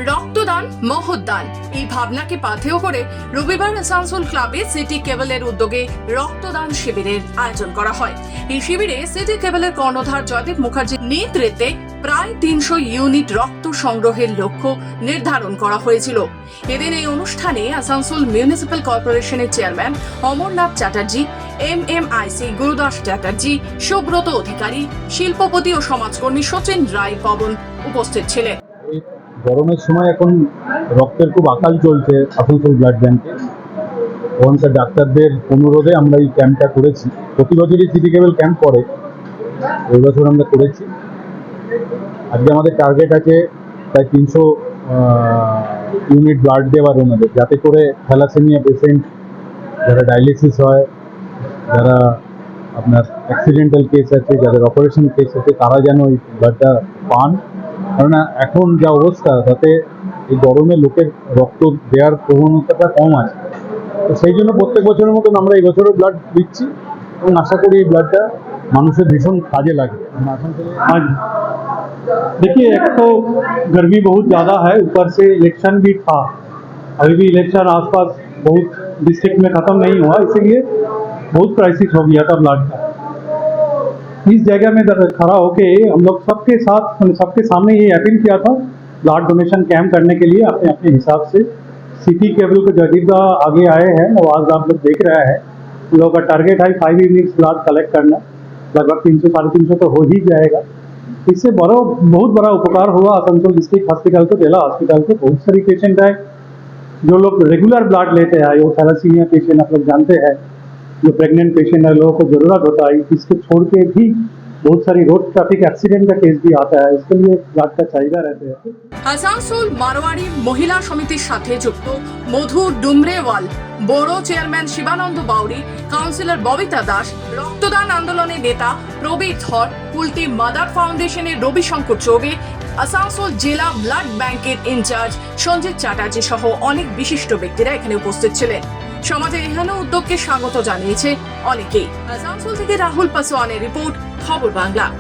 রক্তদান মহৎদান এই ভাবনাকে পাথেয় করে রবিবার আসানসোল ক্লাবে সিটি কেবলের উদ্যোগে রক্তদান শিবিরের আয়োজন করা হয়। এই শিবিরে সিটি কেবলের কর্ণধার জয়দীপ মুখার্জির নেতৃত্বে প্রায় 300 ইউনিট রক্ত সংগ্রহের লক্ষ্য নির্ধারণ করা হয়েছিল। এদিন এই অনুষ্ঠানে আসানসোল মিউনিসিপ্যাল কর্পোরেশনের চেয়ারম্যান অমরনাথ চ্যাটার্জি, MMIC গুরুদাস চ্যাটার্জি, সুব্রত অধিকারী, শিল্পপতি ও সমাজকর্মী সচিন রায় পবন উপস্থিত ছিলেন। গরমের সময় এখন রক্তের খুব আকাল চলছে আসানসোল ব্লাড ব্যাংকে। ওখানকার ডাক্তারদের অনুরোধে আমরা এই ক্যাম্পটা করেছি। প্রতি বছরই সিটি কেবল ক্যাম্প করে, এই বছর আমরা করেছি। আজকে আমাদের টার্গেট আছে প্রায় 300 ইউনিট ব্লাড দেওয়ার ওনাদের, যাতে করে থ্যালাসেমিয়া পেশেন্ট, যারা ডায়ালিসিস হয়, যারা আপনার অ্যাক্সিডেন্টাল কেস আছে, যাদের অপারেশন কেস আছে, তারা যেন এই ব্লাডটা পান। কারণ এখন যা অবস্থা, তাতে এই গরমে লোকের রক্ত দেওয়ার প্রবণতাটা কম আছে। তো সেই জন্য প্রত্যেক বছরের মতন আমরা এই বছরও ব্লাড দিচ্ছি এবং আশা করি এই ব্লাডটা মানুষের ভীষণ কাজে লাগবে। आज देखिए, एक तो गर्मी बहुत ज़्यादा है, ऊपर से इलेक्शन भी था। अभी भी इलेक्शन आसपास बहुत डिस्ट्रिक्ट में ख़त्म नहीं हुआ, इसीलिए बहुत क्राइसिस हो गया था ब्लड का। इस जगह में खड़ा होके हम लोग सबके साथ, सबके सामने ये अपील किया था ब्लड डोनेशन कैंप करने के लिए अपने अपने हिसाब से। सिटी केबल को जदीद आगे आए हैं और आज आप लोग देख रहे हैं, उन लोगों का टारगेट है 5 यूनिट्स ब्लड कलेक्ट करना। लगभग 300-350 तो हो ही जाएगा। इससे बहुत बड़ा उपकार हुआ आसनसोल डिस्ट्रिक्ट हॉस्पिटल को, जिला हॉस्पिटल को। बहुत सारी पेशेंट है जो लोग रेगुलर ब्लड लेते हैं, वो थैलासीमिया पेशेंट आप लोग जानते हैं, जो प्रेग्नेंट पेशेंट है, लोगों को जरूरत होता है। इसको छोड़ के भी बहुत सारी रोड ट्रैफिक एक्सीडेंट का केस भी आता है, इसके लिए ब्लड का चाहिए रहते हैं। আসানসোল মারোয়াড়ি মহিলা সমিতির সাথে যুক্ত মধু ডুমরেওয়াল, বড় চেয়ারম্যান শিবানন্দ বাউরি, কাউন্সিলর ববিতা দাস, রক্তদান আন্দোলনের নেতা প্রবীর ধর, কুলটি মাদার ফাউন্ডেশনের রবিশঙ্কর চৌবে, আসানসোল জেলা ব্লাড ব্যাংকের ইনচার্জ সঞ্জিত চ্যাটার্জি সহ অনেক বিশিষ্ট ব্যক্তিরা এখানে উপস্থিত ছিলেন। সমাজের এহেন উদ্যোগকে স্বাগত জানিয়েছে অনেকেই। আসানসোল থেকে রাহুল পাসওয়ানের রিপোর্ট, খবর বাংলা।